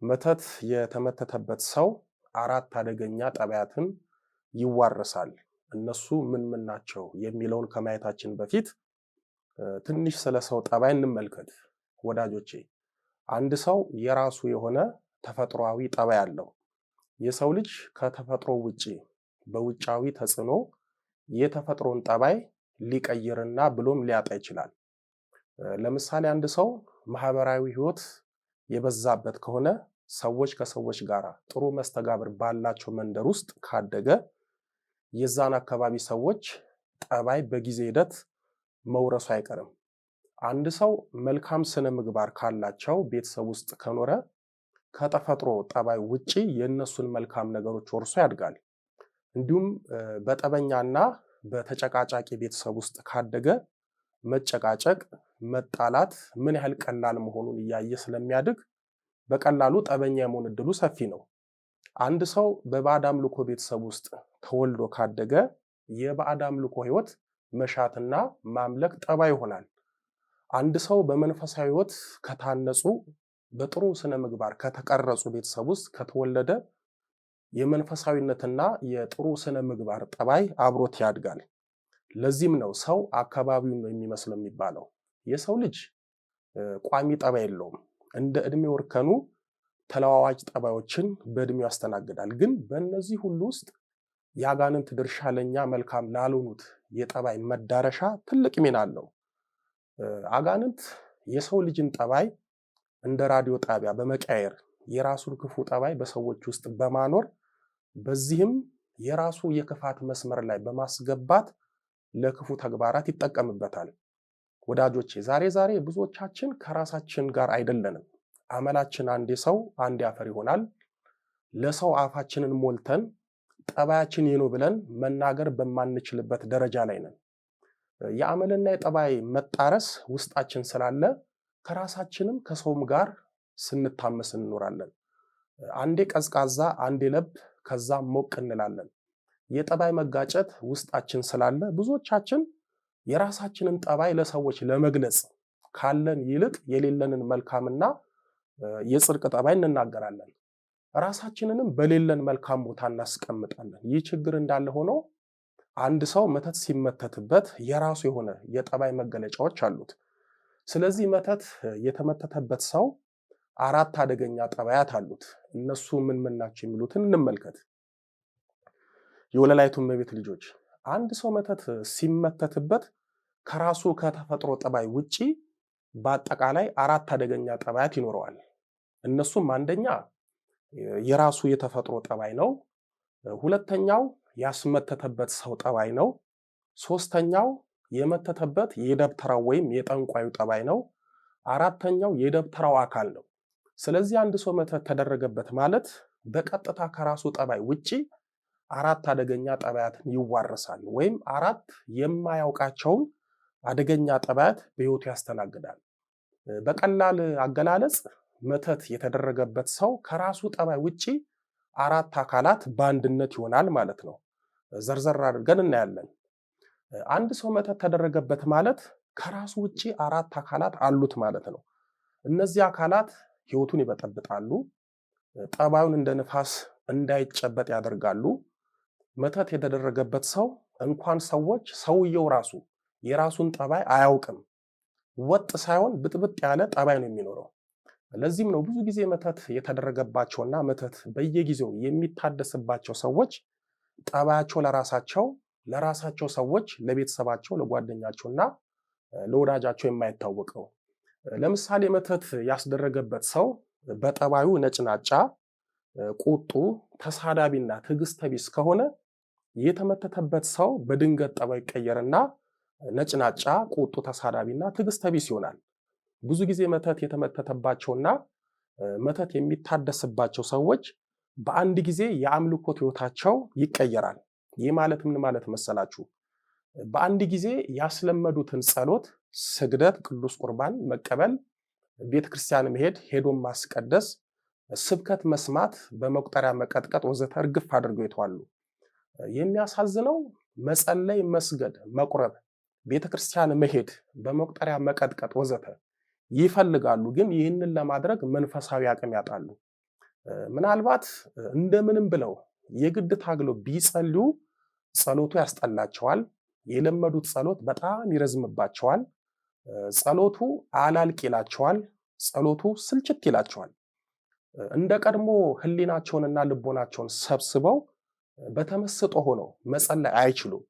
መተት የተመተተበት ሰው አራት አደገኛ ጠባያትን ይዋረሳል። እነሱ ምን ናቸው የሚለውን ከማየታችን በፊት ትንሽ ስለ ሰው ጠባይ እንመልከት። ወዳጆቼ አንድ ሰው የራሱ የሆነ ተፈጥሯዊ ጠባይ አለው። የሰው ልጅ ከተፈጥሮ ውጪ በውጫዊ ተጽዕኖ የተፈጥሮን ጠባይ ሊቀይርና ብሎም ሊያጣ ይችላል። ለምሳሌ አንድ ሰው ማህበራዊ ህይወት የበዛበት ከሆነ ሰዎች ከሰዎች ጋር ጥሩ መስተጋብር ባላቸው መንደር ውስጥ ካደገ የዛን አካባቢ ሰዎች ጠባይ በጊዜ ሂደት መውረሱ አይቀርም። አንድ ሰው መልካም ስነ ምግባር ካላቸው ቤተሰብ ውስጥ ከኖረ ከተፈጥሮ ጠባይ ውጪ የነሱን መልካም ነገሮች ወርሶ ያድጋል። እንዲሁም በጠበኛና በተጨቃጫቂ ቤተሰብ ውስጥ ካደገ መጨቃጨቅ፣ መጣላት ምን ያህል ቀላል መሆኑን እያየ ስለሚያድግ በቀላሉ ጠበኛ የመሆን እድሉ ሰፊ ነው። አንድ ሰው በባዕድ አምልኮ ቤተሰብ ውስጥ ተወልዶ ካደገ የባዕድ አምልኮ ህይወት መሻትና ማምለክ ጠባይ ይሆናል። አንድ ሰው በመንፈሳዊ ህይወት ከታነጹ በጥሩ ስነ ምግባር ከተቀረጹ ቤተሰብ ውስጥ ከተወለደ የመንፈሳዊነትና የጥሩ ስነ ምግባር ጠባይ አብሮት ያድጋል። ለዚህም ነው ሰው አካባቢውን ነው የሚመስለው የሚባለው። የሰው ልጅ ቋሚ ጠባይ የለውም። እንደ እድሜው እርከኑ ተለዋዋጭ ጠባዮችን በእድሜው ያስተናግዳል። ግን በእነዚህ ሁሉ ውስጥ የአጋንንት ድርሻ ለኛ መልካም ላልሆኑት የጠባይ መዳረሻ ትልቅ ሚና አለው። አጋንንት የሰው ልጅን ጠባይ እንደ ራዲዮ ጣቢያ በመቀየር የራሱን ክፉ ጠባይ በሰዎች ውስጥ በማኖር በዚህም የራሱ የክፋት መስመር ላይ በማስገባት ለክፉ ተግባራት ይጠቀምበታል። ወዳጆቼ ዛሬ ብዙዎቻችን ከራሳችን ጋር አይደለንም። አመላችን አንዴ ሰው አንዴ አፈር ይሆናል። ለሰው አፋችንን ሞልተን ጠባያችን ይህ ነው ብለን መናገር በማንችልበት ደረጃ ላይ ነን። የአመልና የጠባይ መጣረስ ውስጣችን ስላለ ከራሳችንም ከሰውም ጋር ስንታመስ እንኖራለን። አንዴ ቀዝቃዛ አንዴ ለብ ከዛም ሞቅ እንላለን። የጠባይ መጋጨት ውስጣችን ስላለ ብዙዎቻችን የራሳችንን ጠባይ ለሰዎች ለመግለጽ ካለን ይልቅ የሌለንን መልካምና የጽድቅ ጠባይ እንናገራለን። ራሳችንንም በሌለን መልካም ቦታ እናስቀምጣለን። ይህ ችግር እንዳለ ሆኖ አንድ ሰው መተት ሲመተትበት የራሱ የሆነ የጠባይ መገለጫዎች አሉት። ስለዚህ መተት የተመተተበት ሰው አራት አደገኛ ጠባያት አሉት። እነሱ ምን ናቸው የሚሉትን እንመልከት። የወለላይቱ እመቤት ልጆች አንድ ሰው መተት ሲመተትበት ከራሱ ከተፈጥሮ ጠባይ ውጪ በአጠቃላይ አራት አደገኛ ጠባያት ይኖረዋል። እነሱም አንደኛ የራሱ የተፈጥሮ ጠባይ ነው። ሁለተኛው ያስመተተበት ሰው ጠባይ ነው። ሶስተኛው የመተተበት የደብተራው ወይም የጠንቋዩ ጠባይ ነው። አራተኛው የደብተራው አካል ነው። ስለዚህ አንድ ሰው መተት ተደረገበት ማለት በቀጥታ ከራሱ ጠባይ ውጪ አራት አደገኛ ጠባያትን ይዋረሳል፣ ወይም አራት የማያውቃቸውን አደገኛ ጠባያት በህይወቱ ያስተናግዳል። በቀላል አገላለጽ መተት የተደረገበት ሰው ከራሱ ጠባይ ውጪ አራት አካላት በአንድነት ይሆናል ማለት ነው። ዘርዘር አድርገን እናያለን። አንድ ሰው መተት ተደረገበት ማለት ከራሱ ውጪ አራት አካላት አሉት ማለት ነው። እነዚህ አካላት ህይወቱን ይበጠብጣሉ፣ ጠባዩን እንደ ንፋስ እንዳይጨበጥ ያደርጋሉ። መተት የተደረገበት ሰው እንኳን ሰዎች ሰውየው ራሱ የራሱን ጠባይ አያውቅም። ወጥ ሳይሆን ብጥብጥ ያለ ጠባይ ነው የሚኖረው። ለዚህም ነው ብዙ ጊዜ መተት የተደረገባቸውና መተት በየጊዜው የሚታደስባቸው ሰዎች ጠባያቸው ለራሳቸው ሰዎች፣ ለቤተሰባቸው፣ ለጓደኛቸውና ለወዳጃቸው የማይታወቀው። ለምሳሌ መተት ያስደረገበት ሰው በጠባዩ ነጭናጫ፣ ቁጡ፣ ተሳዳቢና ትዕግስተ ቢስ ከሆነ የተመተተበት ሰው በድንገት ጠባይ ይቀየርና ነጭናጫ፣ ቁጡ፣ ተሳዳቢና ትዕግስተ ቢስ ይሆናል። ብዙ ጊዜ መተት የተመተተባቸውና መተት የሚታደስባቸው ሰዎች በአንድ ጊዜ የአምልኮት ህይወታቸው ይቀየራል። ይህ ማለት ምን ማለት መሰላችሁ? በአንድ ጊዜ ያስለመዱትን ጸሎት፣ ስግደት፣ ቅዱስ ቁርባን መቀበል፣ ቤተክርስቲያን መሄድ፣ ሄዶም ማስቀደስ፣ ስብከት መስማት፣ በመቁጠሪያ መቀጥቀጥ ወዘተ እርግፍ አድርገው ይተዋሉ። የሚያሳዝነው መጸለይ፣ መስገድ፣ መቁረብ፣ ቤተክርስቲያን መሄድ፣ በመቁጠሪያ መቀጥቀጥ ወዘተ ይፈልጋሉ፣ ግን ይህንን ለማድረግ መንፈሳዊ አቅም ያጣሉ። ምናልባት እንደምንም ብለው የግድ ታግለው ቢጸልዩ ጸሎቱ ያስጠላቸዋል። የለመዱት ጸሎት በጣም ይረዝምባቸዋል። ጸሎቱ አላልቅ ይላቸዋል። ጸሎቱ ስልችት ይላቸዋል። እንደ ቀድሞ ህሊናቸውንና ልቦናቸውን ሰብስበው በተመስጦ ሆነው መጸለይ አይችሉም።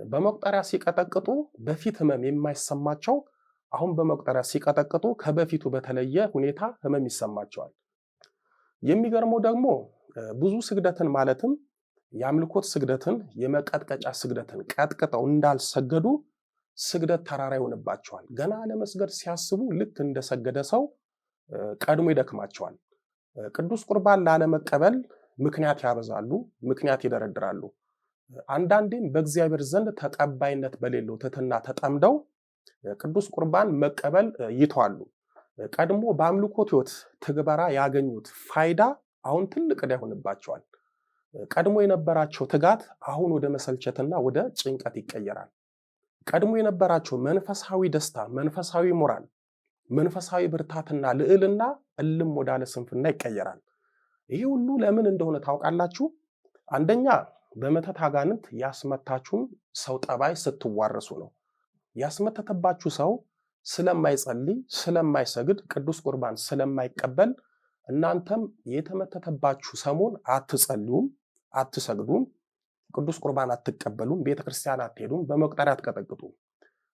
በመቁጠሪያ ሲቀጠቅጡ በፊት ህመም የማይሰማቸው አሁን በመቁጠሪያ ሲቀጠቅጡ ከበፊቱ በተለየ ሁኔታ ህመም ይሰማቸዋል። የሚገርመው ደግሞ ብዙ ስግደትን ማለትም የአምልኮት ስግደትን የመቀጥቀጫ ስግደትን ቀጥቅጠው እንዳልሰገዱ ስግደት ተራራ ይሆንባቸዋል። ገና ለመስገድ ሲያስቡ ልክ እንደሰገደ ሰው ቀድሞ ይደክማቸዋል። ቅዱስ ቁርባን ላለመቀበል ምክንያት ያበዛሉ፣ ምክንያት ይደረድራሉ። አንዳንዴም በእግዚአብሔር ዘንድ ተቀባይነት በሌለው ትሕትና ተጠምደው ቅዱስ ቁርባን መቀበል ይተዋሉ። ቀድሞ በአምልኮት ሕይወት ትግበራ ያገኙት ፋይዳ አሁን ትልቅ ዕዳ ይሆንባቸዋል። ቀድሞ የነበራቸው ትጋት አሁን ወደ መሰልቸትና ወደ ጭንቀት ይቀየራል። ቀድሞ የነበራቸው መንፈሳዊ ደስታ፣ መንፈሳዊ ሞራል፣ መንፈሳዊ ብርታትና ልዕልና እልም ወዳለ ስንፍና ይቀየራል። ይህ ሁሉ ለምን እንደሆነ ታውቃላችሁ? አንደኛ በመተት አጋንንት ያስመታችሁን ሰው ጠባይ ስትዋረሱ ነው። ያስመተተባችሁ ሰው ስለማይጸልይ፣ ስለማይሰግድ፣ ቅዱስ ቁርባን ስለማይቀበል እናንተም የተመተተባችሁ ሰሞን አትጸልዩም፣ አትሰግዱም፣ ቅዱስ ቁርባን አትቀበሉም፣ ቤተክርስቲያን አትሄዱም፣ በመቁጠሪያ አትቀጠቅጡም።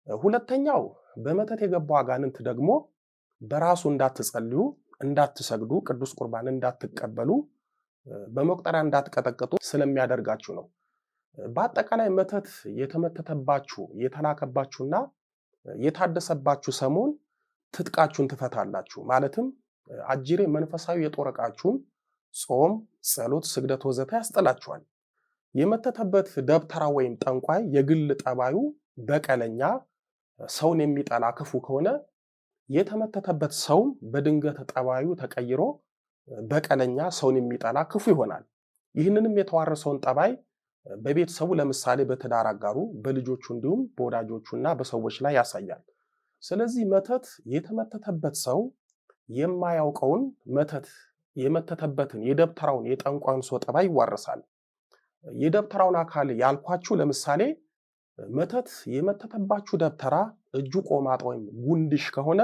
ሁለተኛው በመተት የገባው አጋንንት ደግሞ በራሱ እንዳትጸልዩ፣ እንዳትሰግዱ፣ ቅዱስ ቁርባን እንዳትቀበሉ፣ በመቁጠሪያ እንዳትቀጠቅጡ ስለሚያደርጋችሁ ነው። በአጠቃላይ መተት የተመተተባችሁ የተላከባችሁና የታደሰባችሁ ሰሞን ትጥቃችሁን ትፈታላችሁ። ማለትም አጅሬ መንፈሳዊ የጦር ዕቃችሁን ጾም፣ ጸሎት፣ ስግደት ወዘተ ያስጥላችኋል። የመተተበት ደብተራ ወይም ጠንቋይ የግል ጠባዩ በቀለኛ፣ ሰውን የሚጠላ ክፉ ከሆነ የተመተተበት ሰውም በድንገት ጠባዩ ተቀይሮ በቀለኛ፣ ሰውን የሚጠላ ክፉ ይሆናል። ይህንንም የተዋረሰውን ጠባይ በቤተሰቡ ለምሳሌ በትዳር አጋሩ፣ በልጆቹ እንዲሁም በወዳጆቹና በሰዎች ላይ ያሳያል። ስለዚህ መተት የተመተተበት ሰው የማያውቀውን መተት የመተተበትን የደብተራውን የጠንቋዩን ሰው ጠባይ ይዋረሳል። የደብተራውን አካል ያልኳችሁ ለምሳሌ መተት የመተተባችሁ ደብተራ እጁ ቆማጣ ወይም ጉንድሽ ከሆነ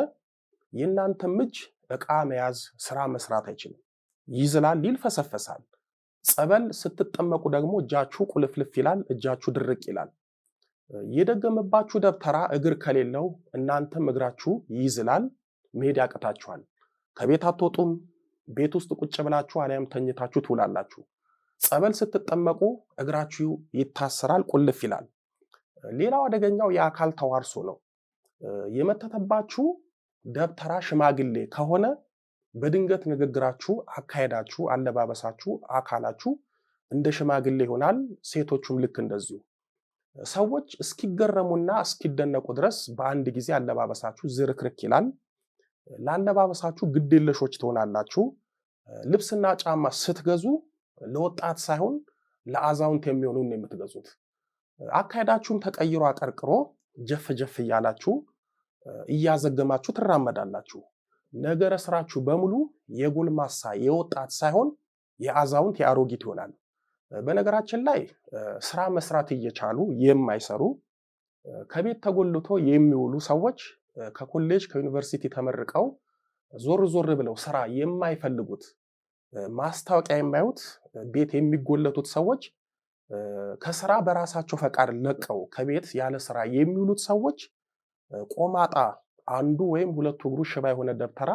የእናንተም እጅ ዕቃ መያዝ ስራ መስራት አይችልም። ይዝላል፣ ይልፈሰፈሳል። ጸበል ስትጠመቁ ደግሞ እጃችሁ ቁልፍልፍ ይላል፣ እጃችሁ ድርቅ ይላል። የደገመባችሁ ደብተራ እግር ከሌለው እናንተም እግራችሁ ይዝላል፣ መሄድ ያቅታችኋል። ከቤት አትወጡም፣ ቤት ውስጥ ቁጭ ብላችሁ አሊያም ተኝታችሁ ትውላላችሁ። ጸበል ስትጠመቁ እግራችሁ ይታሰራል፣ ቁልፍ ይላል። ሌላው አደገኛው የአካል ተዋርሶ ነው። የመተተባችሁ ደብተራ ሽማግሌ ከሆነ በድንገት ንግግራችሁ፣ አካሄዳችሁ፣ አለባበሳችሁ፣ አካላችሁ እንደ ሽማግሌ ይሆናል። ሴቶቹም ልክ እንደዚሁ። ሰዎች እስኪገረሙና እስኪደነቁ ድረስ በአንድ ጊዜ አለባበሳችሁ ዝርክርክ ይላል። ለአለባበሳችሁ ግዴለሾች ትሆናላችሁ። ልብስና ጫማ ስትገዙ ለወጣት ሳይሆን ለአዛውንት የሚሆኑ ነው የምትገዙት። አካሄዳችሁም ተቀይሮ አቀርቅሮ ጀፍ ጀፍ እያላችሁ እያዘገማችሁ ትራመዳላችሁ። ነገረ ስራችሁ በሙሉ የጎልማሳ የወጣት ሳይሆን የአዛውንት የአሮጊት ይሆናል። በነገራችን ላይ ስራ መስራት እየቻሉ የማይሰሩ ከቤት ተጎልቶ የሚውሉ ሰዎች ከኮሌጅ ከዩኒቨርሲቲ ተመርቀው ዞር ዞር ብለው ስራ የማይፈልጉት ማስታወቂያ የማዩት ቤት የሚጎለቱት ሰዎች ከስራ በራሳቸው ፈቃድ ለቀው ከቤት ያለ ስራ የሚውሉት ሰዎች ቆማጣ አንዱ ወይም ሁለቱ እግሩ ሽባ የሆነ ደብተራ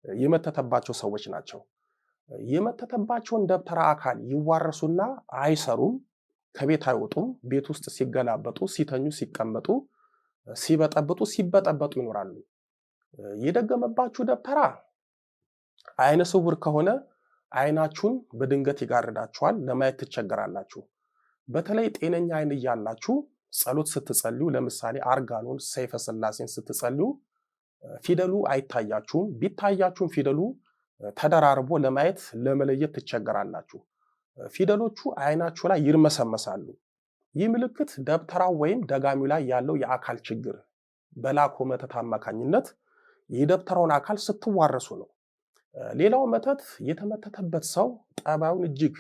የመተተባቸው ሰዎች ናቸው። የመተተባቸውን ደብተራ አካል ይዋረሱና አይሰሩም፣ ከቤት አይወጡም። ቤት ውስጥ ሲገላበጡ፣ ሲተኙ፣ ሲቀመጡ፣ ሲበጠብጡ፣ ሲበጠበጡ ይኖራሉ። የደገመባችሁ ደብተራ አይነ ስውር ከሆነ አይናችሁን በድንገት ይጋርዳችኋል፣ ለማየት ትቸገራላችሁ። በተለይ ጤነኛ አይን እያላችሁ ጸሎት ስትጸልዩ፣ ለምሳሌ አርጋኖን፣ ሰይፈ ስላሴን ስትጸልዩ ፊደሉ አይታያችሁም። ቢታያችሁም ፊደሉ ተደራርቦ ለማየት ለመለየት ትቸገራላችሁ። ፊደሎቹ አይናችሁ ላይ ይርመሰመሳሉ። ይህ ምልክት ደብተራው ወይም ደጋሚው ላይ ያለው የአካል ችግር በላኮ መተት አማካኝነት የደብተራውን አካል ስትዋረሱ ነው። ሌላው መተት የተመተተበት ሰው ጠባዩን እጅግ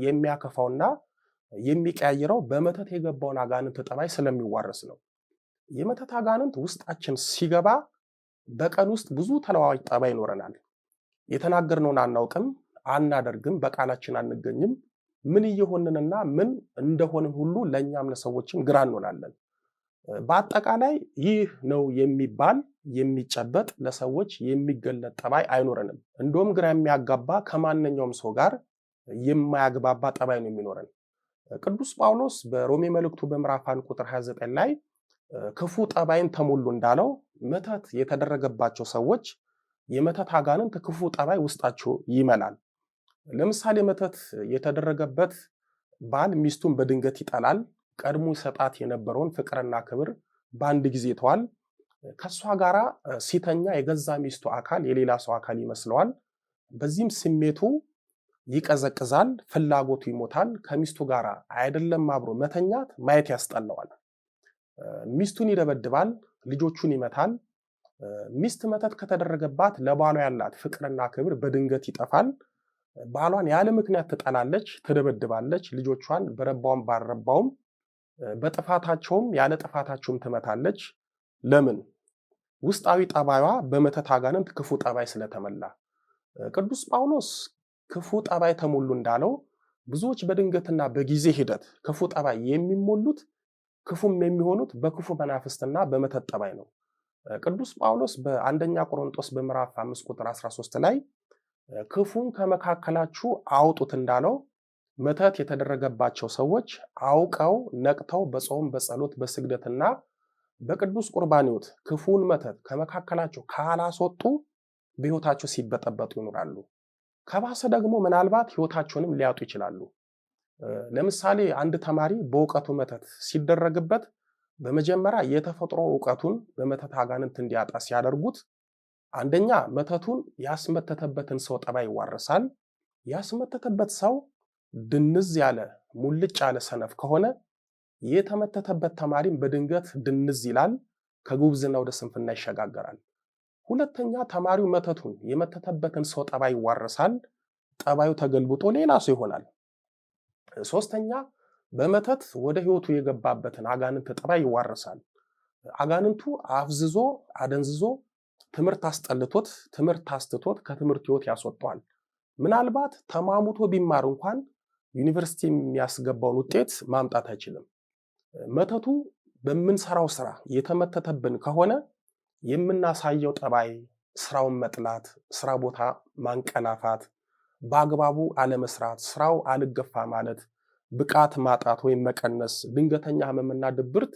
የሚያከፋውና የሚቀያይረው በመተት የገባውን አጋንንት ጠባይ ስለሚዋረስ ነው። የመተት አጋንንት ውስጣችን ሲገባ በቀን ውስጥ ብዙ ተለዋዋጭ ጠባይ ይኖረናል። የተናገርነውን አናውቅም፣ አናደርግም፣ በቃላችን አንገኝም። ምን እየሆንንና ምን እንደሆንን ሁሉ ለእኛም ለሰዎችም ግራ እንሆናለን። በአጠቃላይ ይህ ነው የሚባል የሚጨበጥ ለሰዎች የሚገለጥ ጠባይ አይኖረንም። እንደውም ግራ የሚያጋባ ከማንኛውም ሰው ጋር የማያግባባ ጠባይ ነው የሚኖረን። ቅዱስ ጳውሎስ በሮሜ መልእክቱ በምዕራፍ 1 ቁጥር 29 ላይ ክፉ ጠባይን ተሞሉ እንዳለው መተት የተደረገባቸው ሰዎች የመተት አጋንንት ክፉ ጠባይ ውስጣቸው ይመላል። ለምሳሌ መተት የተደረገበት ባል ሚስቱን በድንገት ይጠላል። ቀድሞ ይሰጣት የነበረውን ፍቅርና ክብር በአንድ ጊዜ ተዋል። ከሷ ጋራ ሲተኛ የገዛ ሚስቱ አካል የሌላ ሰው አካል ይመስለዋል። በዚህም ስሜቱ ይቀዘቅዛል፣ ፍላጎቱ ይሞታል። ከሚስቱ ጋራ አይደለም አብሮ መተኛት ማየት ያስጠላዋል። ሚስቱን ይደበድባል፣ ልጆቹን ይመታል። ሚስት መተት ከተደረገባት ለባሏ ያላት ፍቅርና ክብር በድንገት ይጠፋል። ባሏን ያለ ምክንያት ትጠላለች፣ ትደበድባለች። ልጆቿን በረባውም ባልረባውም በጥፋታቸውም ያለ ጥፋታቸውም ትመታለች። ለምን? ውስጣዊ ጠባይዋ በመተት አጋንንት ክፉ ጠባይ ስለተመላ። ቅዱስ ጳውሎስ ክፉ ጠባይ ተሞሉ እንዳለው ብዙዎች በድንገትና በጊዜ ሂደት ክፉ ጠባይ የሚሞሉት ክፉም የሚሆኑት በክፉ መናፍስትና በመተት ጠባይ ነው። ቅዱስ ጳውሎስ በአንደኛ ቆሮንቶስ በምዕራፍ 5 ቁጥር 13 ላይ ክፉን ከመካከላችሁ አውጡት እንዳለው መተት የተደረገባቸው ሰዎች አውቀው ነቅተው በጾም በጸሎት በስግደትና በቅዱስ ቁርባን ሕይወት ክፉን መተት ከመካከላቸው ካላስወጡ በሕይወታቸው ሲበጠበጡ ይኖራሉ። ከባሰ ደግሞ ምናልባት ሕይወታቸውንም ሊያጡ ይችላሉ። ለምሳሌ አንድ ተማሪ በእውቀቱ መተት ሲደረግበት በመጀመሪያ የተፈጥሮ እውቀቱን በመተት አጋንንት እንዲያጣ ሲያደርጉት አንደኛ መተቱን ያስመተተበትን ሰው ጠባይ ይዋረሳል። ያስመተተበት ሰው ድንዝ ያለ ሙልጭ ያለ ሰነፍ ከሆነ የተመተተበት ተማሪም በድንገት ድንዝ ይላል፣ ከጉብዝና ወደ ስንፍና ይሸጋገራል። ሁለተኛ ተማሪው መተቱን የመተተበትን ሰው ጠባይ ይዋረሳል። ጠባዩ ተገልብጦ ሌላ ሰው ይሆናል። ሶስተኛ በመተት ወደ ሕይወቱ የገባበትን አጋንንት ጠባይ ይዋረሳል። አጋንንቱ አፍዝዞ አደንዝዞ ትምህርት አስጠልቶት ትምህርት አስትቶት ከትምህርት ሕይወት ያስወጣዋል። ምናልባት ተማሙቶ ቢማር እንኳን ዩኒቨርሲቲ የሚያስገባውን ውጤት ማምጣት አይችልም። መተቱ በምንሰራው ስራ የተመተተብን ከሆነ የምናሳየው ጠባይ ስራውን መጥላት፣ ስራ ቦታ ማንቀላፋት፣ በአግባቡ አለመስራት፣ ስራው አልገፋ ማለት፣ ብቃት ማጣት ወይም መቀነስ፣ ድንገተኛ ህመምና ድብርት፣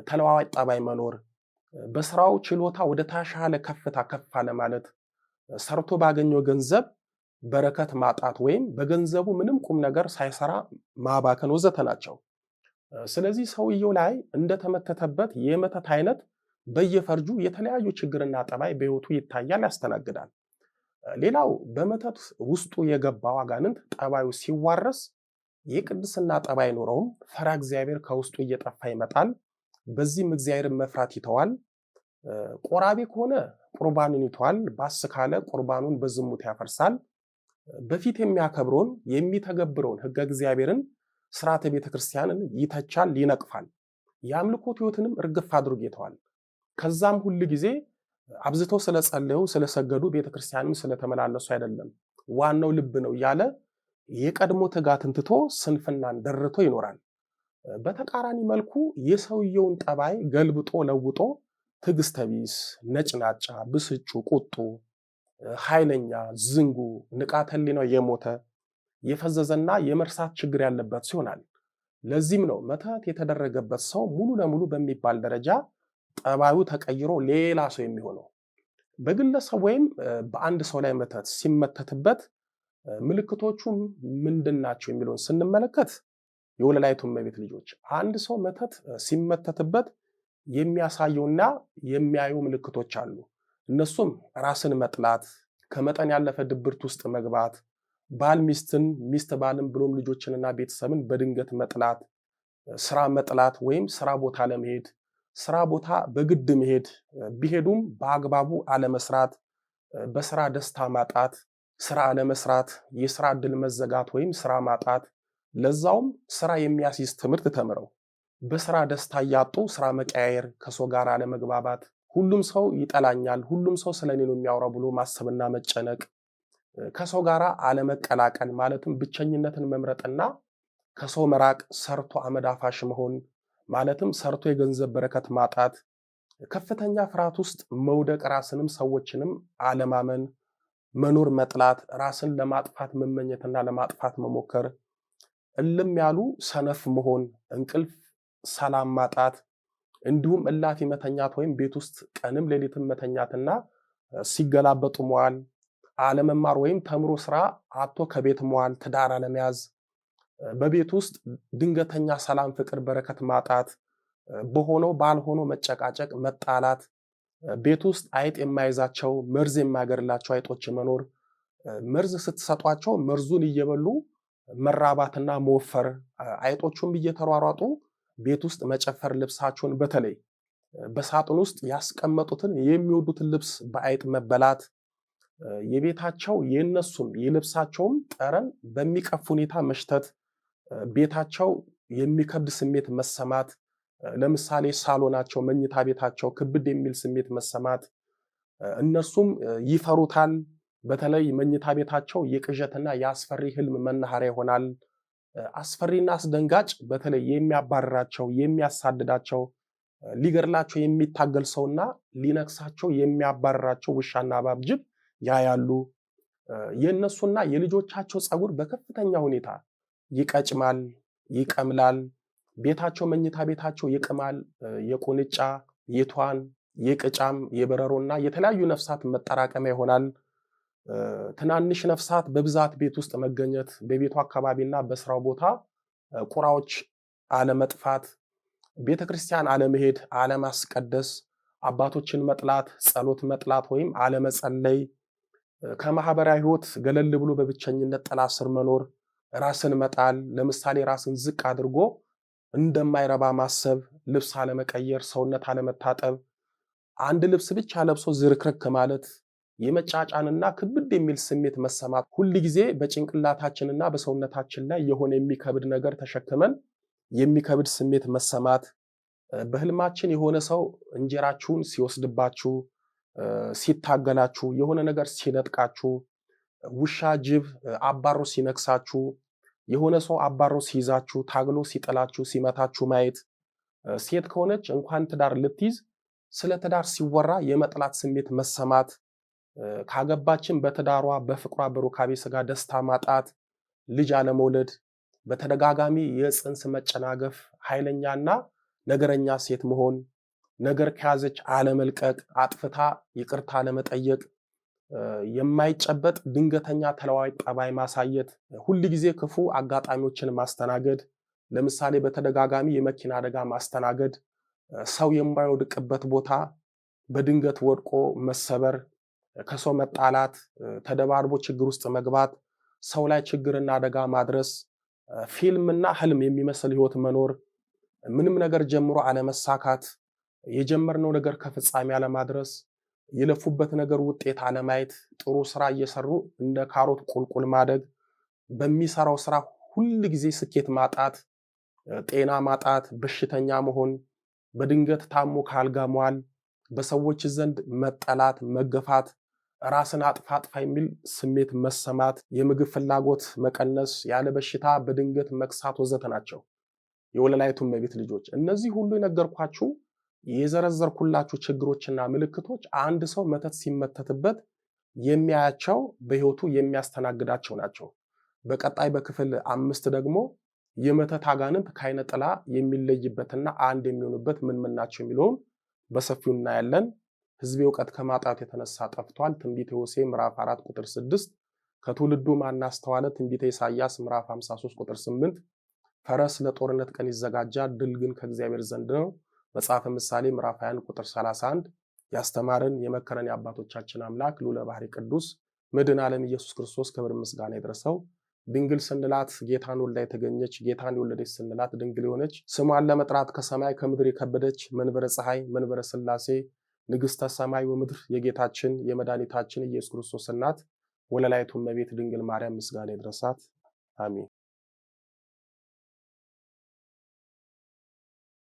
ተለዋዋጭ ጠባይ መኖር፣ በስራው ችሎታ ወደ ተሻለ ከፍታ ከፍ አለ ማለት፣ ሰርቶ ባገኘው ገንዘብ በረከት ማጣት ወይም በገንዘቡ ምንም ቁም ነገር ሳይሰራ ማባከን ወዘተ ናቸው። ስለዚህ ሰውየው ላይ እንደተመተተበት የመተት አይነት በየፈርጁ የተለያዩ ችግርና ጠባይ በሕይወቱ ይታያል፣ ያስተናግዳል። ሌላው በመተት ውስጡ የገባው አጋንንት ጠባዩ ሲዋረስ የቅድስና ጠባይ ኖረውም ፈራ እግዚአብሔር ከውስጡ እየጠፋ ይመጣል። በዚህም እግዚአብሔርን መፍራት ይተዋል። ቆራቢ ከሆነ ቁርባኑን ይተዋል። ባስ ካለ ቁርባኑን በዝሙት ያፈርሳል። በፊት የሚያከብረውን የሚተገብረውን ሕገ እግዚአብሔርን ስርዓተ ቤተ ክርስቲያንን ይተቻል፣ ይነቅፋል። የአምልኮት ሕይወትንም እርግፍ አድርጎ ይተዋል። ከዛም ሁል ጊዜ አብዝተው ስለጸለዩ ስለሰገዱ ቤተ ክርስቲያንም ስለተመላለሱ አይደለም፣ ዋናው ልብ ነው እያለ የቀድሞ ትጋትን ትቶ ስንፍናን ደርቶ ይኖራል። በተቃራኒ መልኩ የሰውየውን ጠባይ ገልብጦ ለውጦ ትዕግስተ ቢስ፣ ነጭናጫ፣ ብስጩ፣ ቁጡ፣ ኃይለኛ፣ ዝንጉ፣ ንቃተ ሕሊናው የሞተ የፈዘዘና የመርሳት ችግር ያለበት ሲሆናል። ለዚህም ነው መተት የተደረገበት ሰው ሙሉ ለሙሉ በሚባል ደረጃ ጠባዩ ተቀይሮ ሌላ ሰው የሚሆነው። በግለሰብ ወይም በአንድ ሰው ላይ መተት ሲመተትበት ምልክቶቹ ምንድን ናቸው የሚለውን ስንመለከት የወለላይቱ እመቤት ልጆች አንድ ሰው መተት ሲመተትበት የሚያሳየውና የሚያዩ ምልክቶች አሉ። እነሱም ራስን መጥላት፣ ከመጠን ያለፈ ድብርት ውስጥ መግባት፣ ባል ሚስትን፣ ሚስት ባልን ብሎም ልጆችንና ቤተሰብን በድንገት መጥላት፣ ስራ መጥላት ወይም ስራ ቦታ ለመሄድ፣ ስራ ቦታ በግድ መሄድ፣ ቢሄዱም በአግባቡ አለመስራት፣ በስራ ደስታ ማጣት፣ ስራ አለመስራት፣ የስራ እድል መዘጋት ወይም ስራ ማጣት፣ ለዛውም ስራ የሚያስይዝ ትምህርት ተምረው በስራ ደስታ እያጡ ስራ መቀያየር፣ ከሰው ጋር አለመግባባት፣ ሁሉም ሰው ይጠላኛል፣ ሁሉም ሰው ስለኔ ነው የሚያወራው ብሎ ማሰብና መጨነቅ፣ ከሰው ጋር አለመቀላቀል ማለትም ብቸኝነትን መምረጥና ከሰው መራቅ፣ ሰርቶ አመድ አፋሽ መሆን ማለትም ሰርቶ የገንዘብ በረከት ማጣት፣ ከፍተኛ ፍርሃት ውስጥ መውደቅ፣ ራስንም ሰዎችንም አለማመን፣ መኖር መጥላት፣ ራስን ለማጥፋት መመኘትና ለማጥፋት መሞከር፣ እልም ያሉ ሰነፍ መሆን፣ እንቅልፍ ሰላም ማጣት፣ እንዲሁም እላፊ መተኛት ወይም ቤት ውስጥ ቀንም ሌሊትም መተኛትና ሲገላበጡ መዋል፣ አለመማር ወይም ተምሮ ስራ አጥቶ ከቤት መዋል፣ ትዳር አለመያዝ፣ በቤት ውስጥ ድንገተኛ ሰላም፣ ፍቅር፣ በረከት ማጣት፣ በሆነው ባልሆነው መጨቃጨቅ፣ መጣላት፣ ቤት ውስጥ አይጥ የማይዛቸው መርዝ የማይገድላቸው አይጦች መኖር፣ መርዝ ስትሰጧቸው መርዙን እየበሉ መራባትና መወፈር፣ አይጦቹም እየተሯሯጡ ቤት ውስጥ መጨፈር፣ ልብሳቸውን በተለይ በሳጥን ውስጥ ያስቀመጡትን የሚወዱትን ልብስ በአይጥ መበላት፣ የቤታቸው የነሱም የልብሳቸውም ጠረን በሚቀፍ ሁኔታ መሽተት፣ ቤታቸው የሚከብድ ስሜት መሰማት፣ ለምሳሌ ሳሎናቸው፣ መኝታ ቤታቸው ክብድ የሚል ስሜት መሰማት፣ እነሱም ይፈሩታል። በተለይ መኝታ ቤታቸው የቅዠትና የአስፈሪ ህልም መናኸሪያ ይሆናል። አስፈሪና አስደንጋጭ በተለይ የሚያባርራቸው፣ የሚያሳድዳቸው፣ ሊገድላቸው የሚታገል ሰውና ሊነክሳቸው የሚያባርራቸው ውሻና እባብ፣ ጅብ ያያሉ። የእነሱና የልጆቻቸው ፀጉር በከፍተኛ ሁኔታ ይቀጭማል፣ ይቀምላል። ቤታቸው መኝታ ቤታቸው ይቅማል። የቁንጫ፣ የቷን፣ የቅጫም፣ የበረሮና የተለያዩ ነፍሳት መጠራቀሚያ ይሆናል። ትናንሽ ነፍሳት በብዛት ቤት ውስጥ መገኘት፣ በቤቱ አካባቢና በስራው ቦታ ቁራዎች አለመጥፋት፣ ቤተክርስቲያን አለመሄድ፣ አለማስቀደስ፣ አባቶችን መጥላት፣ ጸሎት መጥላት ወይም አለመጸለይ፣ ከማህበራዊ ህይወት ገለል ብሎ በብቸኝነት ጥላ ስር መኖር፣ ራስን መጣል፣ ለምሳሌ ራስን ዝቅ አድርጎ እንደማይረባ ማሰብ፣ ልብስ አለመቀየር፣ ሰውነት አለመታጠብ፣ አንድ ልብስ ብቻ ለብሶ ዝርክርክ ማለት፣ የመጫጫንና ክብድ የሚል ስሜት መሰማት፣ ሁል ጊዜ በጭንቅላታችንና በሰውነታችን ላይ የሆነ የሚከብድ ነገር ተሸክመን የሚከብድ ስሜት መሰማት፣ በህልማችን የሆነ ሰው እንጀራችሁን ሲወስድባችሁ፣ ሲታገላችሁ፣ የሆነ ነገር ሲነጥቃችሁ፣ ውሻ ጅብ አባሮ ሲነክሳችሁ፣ የሆነ ሰው አባሮ ሲይዛችሁ፣ ታግሎ ሲጥላችሁ፣ ሲመታችሁ ማየት፣ ሴት ከሆነች እንኳን ትዳር ልትይዝ ስለ ትዳር ሲወራ የመጥላት ስሜት መሰማት፣ ካገባችን በትዳሯ በፍቅሯ በሩካቤ ስጋ ደስታ ማጣት፣ ልጅ አለመውለድ፣ በተደጋጋሚ የፅንስ መጨናገፍ፣ ኃይለኛና ነገረኛ ሴት መሆን፣ ነገር ከያዘች አለመልቀቅ፣ አጥፍታ ይቅርታ አለመጠየቅ፣ የማይጨበጥ ድንገተኛ ተለዋዋጭ ጠባይ ማሳየት፣ ሁል ጊዜ ክፉ አጋጣሚዎችን ማስተናገድ፣ ለምሳሌ በተደጋጋሚ የመኪና አደጋ ማስተናገድ፣ ሰው የማይወድቅበት ቦታ በድንገት ወድቆ መሰበር፣ ከሰው መጣላት፣ ተደባርቦ ችግር ውስጥ መግባት፣ ሰው ላይ ችግርና አደጋ ማድረስ፣ ፊልምና ህልም የሚመስል ህይወት መኖር፣ ምንም ነገር ጀምሮ አለመሳካት፣ የጀመርነው ነገር ከፍጻሜ አለማድረስ፣ የለፉበት ነገር ውጤት አለማየት፣ ጥሩ ስራ እየሰሩ እንደ ካሮት ቁልቁል ማደግ፣ በሚሰራው ስራ ሁል ጊዜ ስኬት ማጣት፣ ጤና ማጣት፣ በሽተኛ መሆን፣ በድንገት ታሞ ካልጋ መዋል፣ በሰዎች ዘንድ መጠላት፣ መገፋት፣ ራስን አጥፋ አጥፋ የሚል ስሜት መሰማት፣ የምግብ ፍላጎት መቀነስ፣ ያለ በሽታ በድንገት መክሳት ወዘተ ናቸው የወለላይቱ እመቤት ልጆች። እነዚህ ሁሉ የነገርኳችሁ የዘረዘርኩላችሁ ችግሮችና ምልክቶች አንድ ሰው መተት ሲመተትበት የሚያያቸው በህይወቱ የሚያስተናግዳቸው ናቸው። በቀጣይ በክፍል 5 ደግሞ የመተት አጋንንት ከዓይነ ጥላ የሚለይበትና አንድ የሚሆኑበት ምን ምን ናቸው የሚለውን በሰፊው እናያለን። ህዝቤ እውቀት ከማጣት የተነሳ ጠፍቷል። ትንቢተ ሆሴዕ ምዕራፍ 4 ቁጥር 6፣ ከትውልዱ ማን አስተዋለ? ትንቢተ ኢሳይያስ ምዕራፍ 53 ቁጥር 8፣ ፈረስ ለጦርነት ቀን ይዘጋጃል፣ ድል ግን ከእግዚአብሔር ዘንድ ነው። መጽሐፈ ምሳሌ ምዕራፍ 21 ቁጥር 31። ያስተማረን የመከረን የአባቶቻችን አምላክ ልዑለ ባሕርይ ቅዱስ መድኃኔ ዓለም ኢየሱስ ክርስቶስ ክብር ምስጋና ይድረሰው። ድንግል ስንላት ጌታን ወልዳ የተገኘች፣ ጌታን የወለደች ስንላት ድንግል የሆነች፣ ስሟን ለመጥራት ከሰማይ ከምድር የከበደች፣ መንበረ ፀሐይ መንበረ ሥላሴ ንግሥተ ሰማይ ወምድር የጌታችን የመድኃኒታችን ኢየሱስ ክርስቶስ እናት ወለላይቱ እመቤት ድንግል ማርያም ምስጋና ይድረሳት። አሜን።